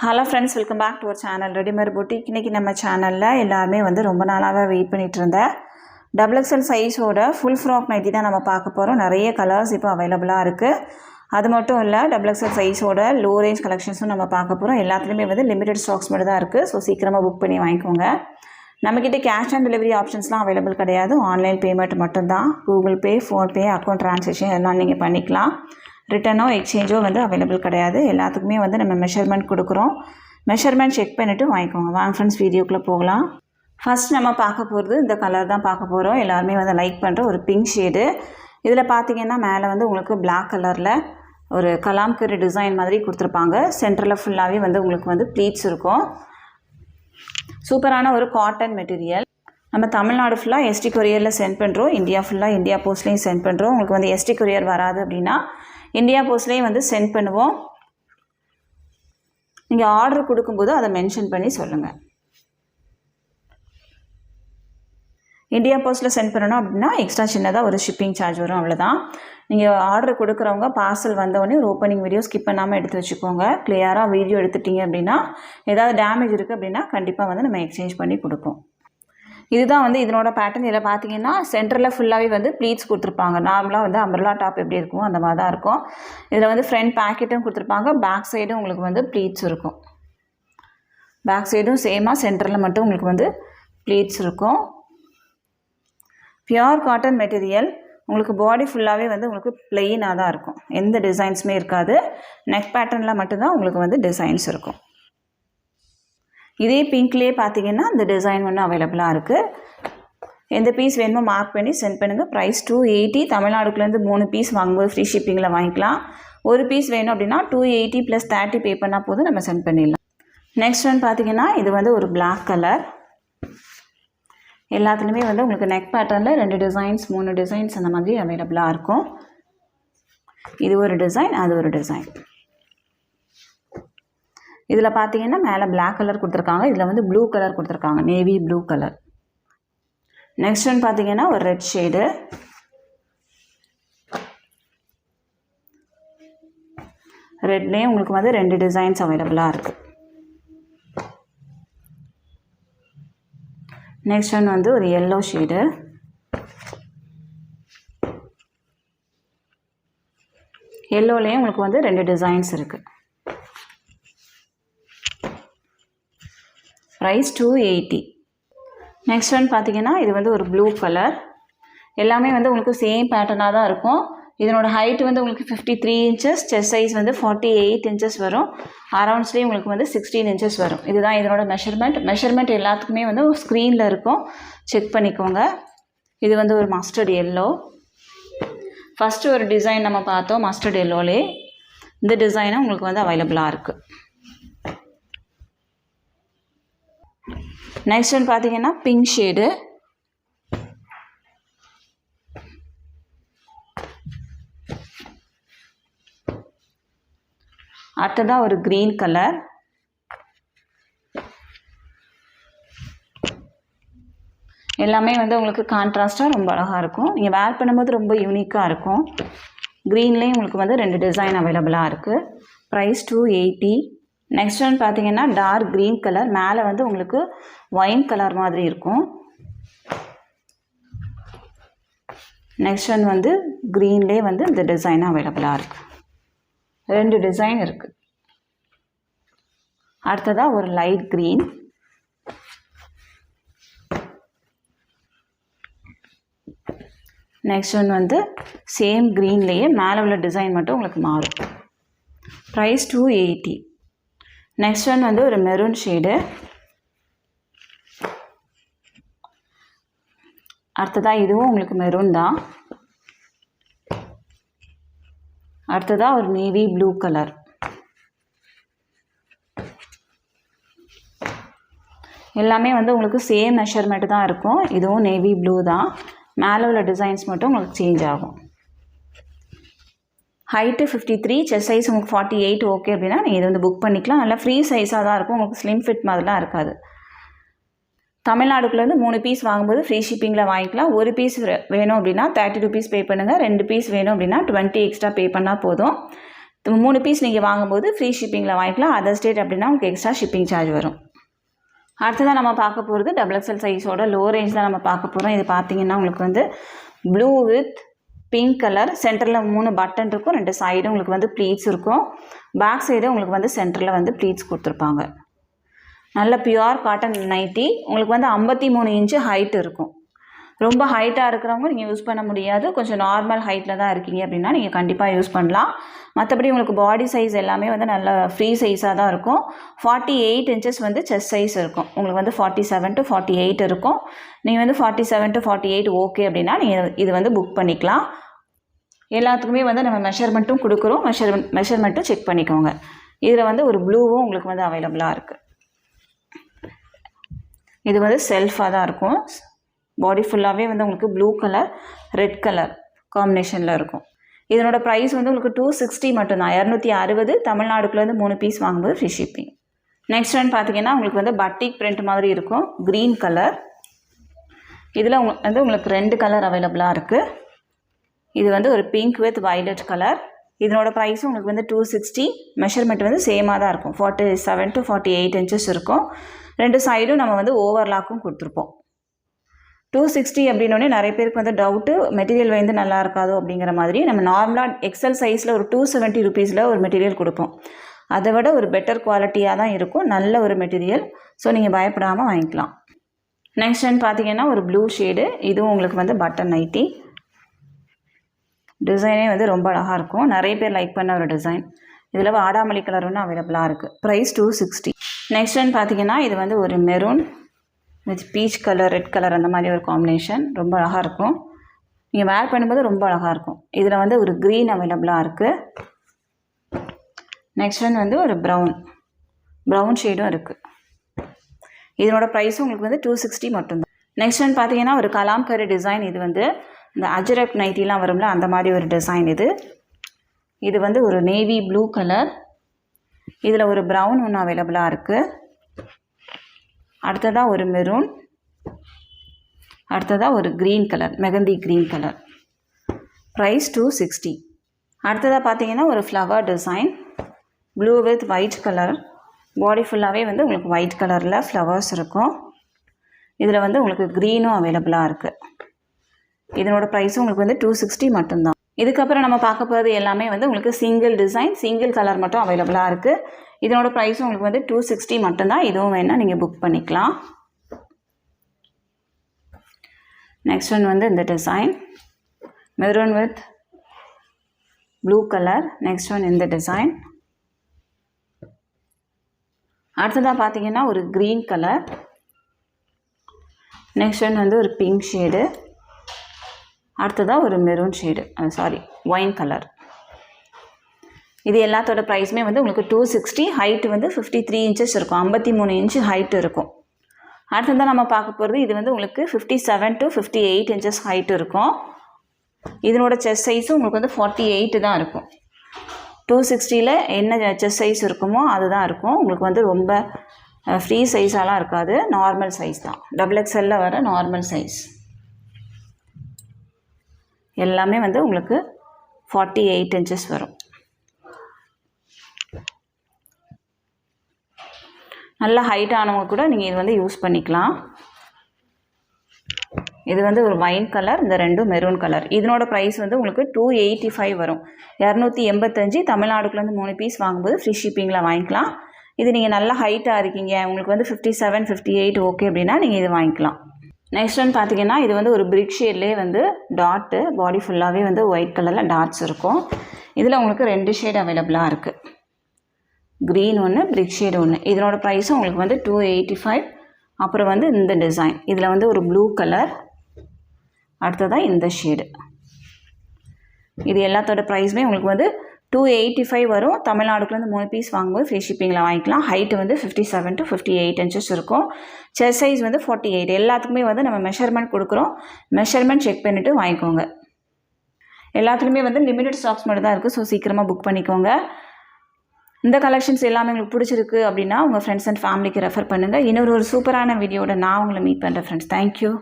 Hello friends, welcome back to our channel readymade boutique. இன்றைக்கி நம்ம சேனலில் எல்லாருமே ரொம்ப நாளாகவே வெயிட் பண்ணிகிட்டு இருந்தேன் XXL சைஸோட ஃபுல் ஃப்ராக் நைட்டி தான் நம்ம பார்க்க போகிறோம். நிறைய கலர்ஸ் இப்போ அவைலபிளாக இருக்குது. அது மட்டும் இல்லை, XXL சைஸோட லோ ரேஞ்ச் கலெக்ஷன்ஸும் நம்ம பார்க்க போகிறோம். எல்லாத்துலேயுமே லிமிடெட் ஸ்டாக்ஸ் மட்டும் தான் இருக்குது. ஸோ சீக்கிரமாக புக் பண்ணி வாங்கிக்கோங்க. நம்மக்கிட்ட கேஷ் ஆன் டெலிவரி ஆப்ஷன்ஸ்லாம் அவைலபிள் கிடையாது. ஆன்லைன் பேமெண்ட் மட்டும்தான். Google Pay, PhonePe, account transaction எல்லாம் நீங்கள் பண்ணிக்கலாம். ரிட்டனோ எக்ஸ்சேஞ்சோ அவைலபிள் கிடையாது. எல்லாத்துக்குமே நம்ம மெஷர்மெண்ட் கொடுக்குறோம். மெஷர்மெண்ட் செக் பண்ணிவிட்டு வாங்கிக்கோங்க. வாங்க ஃப்ரெண்ட்ஸ், வீடியோக்குள்ளே போகலாம். ஃபஸ்ட் நம்ம பார்க்க போகிறது இந்த கலர் தான் பார்க்க போகிறோம். எல்லாருமே லைக் பண்ணுற ஒரு பிங்க் ஷேடு. இதில் பார்த்தீங்கன்னா மேலே உங்களுக்கு பிளாக் கலரில் ஒரு கலாம்கரி டிசைன் மாதிரி கொடுத்துருப்பாங்க. சென்டரில் ஃபுல்லாகவே உங்களுக்கு ப்ளீட்ஸ் இருக்கும். சூப்பரான ஒரு காட்டன் மெட்டீரியல். நம்ம தமிழ்நாடு ஃபுல்லாக எஸ்டி கொரியரில் சென்ட் பண்ணுறோம். இந்தியா ஃபுல்லாக இந்தியா போஸ்ட்லேயும் சென்ட் பண்ணுறோம். உங்களுக்கு எஸ்டி கொரியர் வராது அப்படின்னா இந்தியா போஸ்ட்லேயும் சென்ட் பண்ணுவோம். நீங்கள் ஆர்டர் கொடுக்கும்போது அதை மென்ஷன் பண்ணி சொல்லுங்கள். இந்தியா போஸ்ட்டில் சென்ட் பண்ணணும் அப்படின்னா எக்ஸ்ட்ரா சின்னதாக ஒரு ஷிப்பிங் சார்ஜ் வரும், அவ்வளோதான். நீங்கள் ஆர்டர் கொடுக்குறவங்க பார்சல் வந்தோடனே ஒரு ஓப்பனிங் வீடியோ ஸ்கிப் பண்ணாமல் எடுத்து வச்சுக்கோங்க. கிளியராக வீடியோ எடுத்துட்டிங்க அப்படின்னா ஏதாவது டேமேஜ் இருக்குது அப்படின்னா கண்டிப்பாக நம்ம எக்ஸ்சேஞ்ச் பண்ணி கொடுப்போம். இதுதான் இதனோட பேட்டர்ன். இதில் பார்த்தீங்கன்னா சென்டரில் ஃபுல்லாகவே ப்ளீட்ஸ் கொடுத்துருப்பாங்க. நார்மலாக அம்பர்லா டாப் எப்படி இருக்கும் அந்த மாதிரி தான் இருக்கும். இதில் ஃப்ரண்ட் பேக்கெட்டும் கொடுத்துருப்பாங்க. பேக் சைடும் உங்களுக்கு ப்ளீட்ஸ் இருக்கும். பேக் சைடும் சேமாக சென்டரில் மட்டும் உங்களுக்கு ப்ளீட்ஸ் இருக்கும். Pure cotton material. உங்களுக்கு பாடி ஃபுல்லாகவே உங்களுக்கு ப்ளெயினாக தான் இருக்கும். எந்த டிசைன்ஸுமே இருக்காது. நெக் பேட்டர்னில் மட்டும்தான் உங்களுக்கு டிசைன்ஸ் இருக்கும். இதே பிங்க்லேயே பார்த்தீங்கன்னா இந்த டிசைன் அவைலபிளாக இருக்குது. எந்த பீஸ் வேணுமோ மார்க் பண்ணி சென்ட் பண்ணுங்கள். ப்ரைஸ் 280. தமிழ்நாடுக்குலேருந்து 3 பீஸ் வாங்கும்போது ஃப்ரீ ஷிப்பிங்கில் வாங்கிக்கலாம். ஒரு பீஸ் வேணும் அப்படின்னா 280 + 30 பே பண்ணால் போதும், நம்ம சென்ட் பண்ணிடலாம். நெக்ஸ்ட் ஒன் பார்த்தீங்கன்னா இது ஒரு பிளாக் கலர். எல்லாத்துலேயுமே உங்களுக்கு நெக் பேட்டர்னில் 2 டிசைன்ஸ் 3 டிசைன்ஸ் அந்த மாதிரி அவைலபிளாக இருக்கும். இது ஒரு டிசைன், அது ஒரு டிசைன். இதில் பார்த்தீங்கன்னா மேலே பிளாக் கலர் கொடுத்துருக்காங்க. இதில் ப்ளூ கலர் கொடுத்துருக்காங்க, navy blue colour. Next one பார்த்தீங்கன்னா ஒரு ரெட் ஷேடு. ரெட்லேயே உங்களுக்கு 2 டிசைன்ஸ் அவைலபிளாக இருக்குது. நெக்ஸ்ட் ஒன் ஒரு எல்லோ ஷேடு. எல்லோலேயும் உங்களுக்கு 2 டிசைன்ஸ் இருக்குது. ப்ரைஸ் 280. நெக்ஸ்ட் ஒன் பார்த்தீங்கன்னா இது ஒரு ப்ளூ கலர். எல்லாமே உங்களுக்கு சேம் பேட்டர்னாக தான் இருக்கும். இதனோட ஹைட் உங்களுக்கு 53 இன்ச்சஸ். செஸ்ட் சைஸ் 48 இன்ச்சஸ் வரும். அரவுண்ட்ஸ்லேயே உங்களுக்கு 16 இன்ச்சஸ் வரும். இதுதான் இதனோட மெஷர்மெண்ட் எல்லாத்துக்குமே ஸ்க்ரீனில் இருக்கும், செக் பண்ணிக்கோங்க. இது ஒரு மஸ்டர்ட் எல்லோ. ஃபஸ்ட்டு ஒரு டிசைன் நம்ம பார்த்தோம் மஸ்டர்ட் எல்லோலே. இந்த டிசைனும் உங்களுக்கு அவைலபிளாக இருக்குது. நெக்ஸ்ட் ஒன் பார்த்தீங்கன்னா பிங்க் ஷேடு. அடுத்ததாக ஒரு க்ரீன் கலர். எல்லாமே உங்களுக்கு கான்ட்ராஸ்டாக ரொம்ப அழகாக இருக்கும். நீங்கள் வேர் பண்ணும்போது ரொம்ப யூனிக்காக இருக்கும். க்ரீன்லேயும் உங்களுக்கு 2 டிசைன் அவைலபிளாக இருக்குது. ப்ரைஸ் 280. நெக்ஸ்ட் ஒன் பார்த்தீங்கன்னா டார்க் க்ரீன் கலர். மேலே உங்களுக்கு ஒயின் கலர் மாதிரி இருக்கும். நெக்ஸ்ட் ஒன் க்ரீன்லேயே இந்த டிசைன் அவைலபிளாக இருக்குது. 2 டிசைன் இருக்குது. அடுத்ததாக ஒரு light green. Next one same க்ரீன்லேயே மேலே உள்ள டிசைன் மட்டும் உங்களுக்கு மாறும். ப்ரைஸ் 280. நெக்ஸ்ட் ஒன் ஒரு மெரூன் ஷேடு. அடுத்ததாக இதுவும் உங்களுக்கு மெரூன் தான். அடுத்ததாக ஒரு நேவி ப்ளூ கலர். எல்லாமே உங்களுக்கு சேம் மெஷர்மெண்ட் தான் இருக்கும். இதுவும் நேவி ப்ளூ தான். மேலே உள்ள டிசைன்ஸ் மட்டும் உங்களுக்கு சேஞ்ச் ஆகும். ஹைட்டு 53, செஸ்ட் சைஸ் உங்களுக்கு 48 ஓகே அப்படின்னா நீங்கள் இது புக் பண்ணிக்கலாம். நல்லா ஃப்ரீ சைஸாக தான் இருக்கும். உங்களுக்கு ஸ்லிம் ஃபிட் மாதிரிலாம் இருக்காது. தமிழ்நாடுக்குள்ளேருந்து 3 பீஸ் வாங்கும்போது ஃப்ரீ ஷிப்பிங்கில் வாங்கிக்கலாம். ஒரு பீஸ் வேணும் அப்படின்னா 30 rupees பே பண்ணுங்கள். 2 பீஸ் வேணும் அப்படின்னா 20 எக்ஸ்ட்ரா பே பண்ணால் போதும். 3 பீஸ் நீங்கள் வாங்கும்போது ஃப்ரீ ஷிப்பிங்கில் வாங்கிக்கலாம். அதர் ஸ்டேட் அப்படின்னா உங்களுக்கு எக்ஸ்ட்ரா ஷிப்பிங் சார்ஜ் வரும். அடுத்ததான் நம்ம பார்க்க போகிறது XXL சைஸோட லோ ரேஞ்ச் தான் நம்ம பார்க்க போகிறோம். இது பார்த்தீங்கன்னா உங்களுக்கு வந்து ப்ளூ வித் பிங்க் கலர், சென்டரில் 3 பட்டன் இருக்கும், 2 சைடும் உங்களுக்கு வந்து ப்ளீட்ஸ் இருக்கும், பேக் சைடு உங்களுக்கு வந்து சென்டரில் வந்து ப்ளீட்ஸ் கொடுத்துருப்பாங்க. நல்ல பியூர் காட்டன் நைட்டி. உங்களுக்கு வந்து 53 இன்ச்சு ஹைட் இருக்கும். ரொம்ப ஹைட்டாக இருக்கிறவங்க நீங்கள் யூஸ் பண்ண முடியாது. கொஞ்சம் நார்மல் ஹைட்டில் தான் இருக்கீங்க அப்படின்னா நீங்கள் கண்டிப்பாக யூஸ் பண்ணலாம். மற்றபடி உங்களுக்கு பாடி சைஸ் எல்லாமே வந்து நல்ல ஃப்ரீ சைஸாக தான் இருக்கும். 48 இன்ச்சஸ் வந்து செஸ்ட் சைஸ் இருக்கும். உங்களுக்கு வந்து 47 to 48 இருக்கும். நீங்கள் வந்து 47 to 48 ஓகே அப்படின்னா நீங்கள் இது வந்து புக் பண்ணிக்கலாம். எல்லாத்துக்குமே வந்து நம்ம மெஷர்மெண்ட்டும் கொடுக்குறோம். மெஷர்மெண்ட்டும் செக் பண்ணிக்கோங்க. இதில் வந்து ஒரு ப்ளூவும் உங்களுக்கு வந்து அவைலபிளாக இருக்குது. இது வந்து செல்ஃபாக தான் இருக்கும். பாடி ஃபுல்லாகவே வந்து உங்களுக்கு ப்ளூ கலர் ரெட் கலர் காம்பினேஷனில் இருக்கும். இதனோட ப்ரைஸ் வந்து உங்களுக்கு 260 மட்டும்தான். 260 தமிழ்நாடுக்குள்ளேருந்து 3 பீஸ் வாங்கும்போது ஃப்ரீ ஷிப்பிங். நெக்ஸ்ட் ஒன் பார்த்தீங்கன்னா உங்களுக்கு வந்து பட்டிக் பிரிண்ட் மாதிரி இருக்கும், க்ரீன் கலர். இதில் வந்து உங்களுக்கு 2 கலர் அவைலபிளாக இருக்குது. இது வந்து ஒரு பிங்க் வித் வைலட் கலர். இதனோட ப்ரைஸும் உங்களுக்கு வந்து 260. மெஷர்மெண்ட் வந்து சேமாக தான் இருக்கும். 47 to 48 இன்ச்சஸ் இருக்கும். 2 சைடும் நம்ம வந்து ஓவர்லாக்கும் கொடுத்துருப்போம். 260 அப்படின்னோடனே நிறைய பேருக்கு வந்து டவுட்டு மெட்டீரியல் வந்து நல்லா இருக்காதோ அப்படிங்கிற மாதிரி. நம்ம நார்மலாக எக்ஸல் சைஸில் ஒரு 270 ருபீஸில் ஒரு மெட்டீரியல் கொடுப்போம். அதை விட ஒரு பெட்டர் குவாலிட்டியாக தான் இருக்கும், நல்ல ஒரு மெட்டீரியல். ஸோ நீங்கள் பயப்படாமல் வாங்கிக்கலாம். நெக்ஸ்ட் ஒன் பார்த்தீங்கன்னா ஒரு ப்ளூ ஷேடு. இதுவும் உங்களுக்கு வந்து பட்டன் நைட்டி. டிசைனே வந்து ரொம்ப அழகாக இருக்கும். நிறைய பேர் லைக் பண்ண ஒரு டிசைன். இதில் ஆடாமல்லி கலர் ஒன்று அவைலபிளாக இருக்குது. ப்ரைஸ் 260. நெக்ஸ்ட் ஒன் பார்த்தீங்கன்னா இது வந்து ஒரு maroon with peach colour red colour அந்த மாதிரி ஒரு காம்பினேஷன். ரொம்ப அழகாக இருக்கும். நீங்கள் வேர் பண்ணும்போது ரொம்ப அழகாக இருக்கும். இதில் வந்து ஒரு க்ரீன் அவைலபிளாக இருக்குது. நெக்ஸ்ட் ஒன் வந்து ஒரு ப்ரௌன் ஷேடும் இருக்குது. இதனோட ப்ரைஸும் உங்களுக்கு வந்து 260 மட்டும்தான். நெக்ஸ்ட் ஒன் பார்த்தீங்கன்னா ஒரு கலாம்கரி டிசைன். இது வந்து இந்த அஜரக் நைட்டிலாம் வரும்ல அந்த மாதிரி ஒரு டிசைன் இது. இது வந்து ஒரு நேவி ப்ளூ கலர். இதில் ஒரு ப்ரௌன் ஒன்று அவைலபிளாக இருக்குது. அடுத்ததாக ஒரு மெரூன். அடுத்ததாக ஒரு green colour, mehendi green colour. Price 260. அடுத்ததாக பார்த்தீங்கன்னா ஒரு flower design, blue with white colour. Body ஃபுல்லாகவே வந்து உங்களுக்கு ஒயிட் கலரில் ஃப்ளவர்ஸ் இருக்கும். இதில் வந்து உங்களுக்கு க்ரீனும் அவைலபிளாக இருக்குது. இதனோட ப்ரைஸும் உங்களுக்கு வந்து 260 மட்டும்தான். இதுக்கப்புறம் நம்ம பார்க்க போகிறது எல்லாமே வந்து உங்களுக்கு சிங்கிள் டிசைன், சிங்கிள் கலர் மட்டும் அவைலபிளாக இருக்குது. இதனோட ப்ரைஸும் உங்களுக்கு வந்து 260 மட்டும்தான். இதுவும் வேணால் நீங்கள் புக் பண்ணிக்கலாம். நெக்ஸ்ட் ஒன் வந்து இந்த design maroon with blue colour. Next one இந்த டிசைன். அடுத்ததாக பார்த்தீங்கன்னா ஒரு க்ரீன் கலர். நெக்ஸ்ட் ஒன் வந்து ஒரு பிங்க் ஷேடு. அடுத்ததாக ஒரு மெரூன் ஷேடு, ஒயின் கலர். இது எல்லாத்தோட ப்ரைஸுமே வந்து உங்களுக்கு 260. ஹைட்டு வந்து 53 இன்ச்சஸ் இருக்கும், 53 இன்ச்சு ஹைட்டு இருக்கும். அடுத்ததான் நம்ம பார்க்க போகிறது இது வந்து உங்களுக்கு 57 to 58 இன்ச்சஸ் ஹைட்டு இருக்கும். இதனோட செஸ்ட் சைஸும் உங்களுக்கு வந்து 48 தான் இருக்கும். 260ல் என்ன செஸ்ட் சைஸ் இருக்குமோ அதுதான் இருக்கும். உங்களுக்கு வந்து ரொம்ப ஃப்ரீ சைஸாலாம் இருக்காது, நார்மல் சைஸ் தான். XXLல வர நார்மல் சைஸ் எல்லாமே வந்து உங்களுக்கு 48 இன்ச்சஸ் வரும். நல்ல ஹைட் ஆனவங்க கூட நீங்கள் இது வந்து யூஸ் பண்ணிக்கலாம். இது வந்து ஒரு வைன் கலர், இந்த ரெண்டும் மெரூன் கலர். இதனோட ப்ரைஸ் வந்து உங்களுக்கு 285 வரும். 285 தமிழ்நாடுக்குள்ளேருந்து 3 பீஸ் வாங்கும்போது ஃப்ரீ ஷிப்பிங்கில் வாங்கிக்கலாம். இது நீங்கள் நல்ல ஹைட்டாக இருக்கீங்க, உங்களுக்கு வந்து 57 58 ஓகே அப்படின்னா நீங்கள் இது வாங்கிக்கலாம். நெக்ஸ்ட் ஒன் பார்த்தீங்கன்னா இது வந்து ஒரு பிரிக் ஷேட்லேயே வந்து டாட்டு, பாடி ஃபுல்லாகவே வந்து ஒயிட் கலரில் டாட்ஸ் இருக்கும். இதில் உங்களுக்கு 2 ஷேட் அவைலபிளாக இருக்குது, க்ரீன் ஒன்று, பிரிக் ஷேடு ஒன்று. இதனோட ப்ரைஸும் உங்களுக்கு வந்து 285. அப்புறம் வந்து இந்த டிசைன், இதில் வந்து ஒரு ப்ளூ கலர், அடுத்ததாக இந்த ஷேடு. இது எல்லாத்தோட ப்ரைஸுமே உங்களுக்கு வந்து 285 வரும். தமிழ்நாடுக்குலேருந்து 3 பீஸ் வாங்கும்போது ஃப்ரீ ஷிப்பிங்கில் வாங்கிக்கலாம். ஹைட்டு வந்து 57 to 58 இன்ச்சஸ் இருக்கும். செஸ்ட் சைஸ் வந்து 48. எல்லாத்துக்குமே வந்து நம்ம மெஷர்மெண்ட் கொடுக்குறோம். மெஷர்மெண்ட் செக் பண்ணிவிட்டு வாங்கிக்கோங்க. எல்லாத்துக்குமே வந்து லிமிடெட் ஸ்டாக்ஸ் மட்டும் தான் இருக்குது. ஸோ சீக்கிரமாக புக் பண்ணிக்கோங்க. இந்த கலெக்ஷன்ஸ் எல்லாமே உங்களுக்கு பிடிச்சிருக்கு அப்படின்னா உங்கள் ஃப்ரெண்ட்ஸ் அண்ட் ஃபேமிலிக்கு ரெஃபர் பண்ணுங்கள். இன்னொரு சூப்பரான வீடியோட நான் உங்களை மீட் பண்ணுறேன் ஃப்ரெண்ட்ஸ். தேங்க்யூ.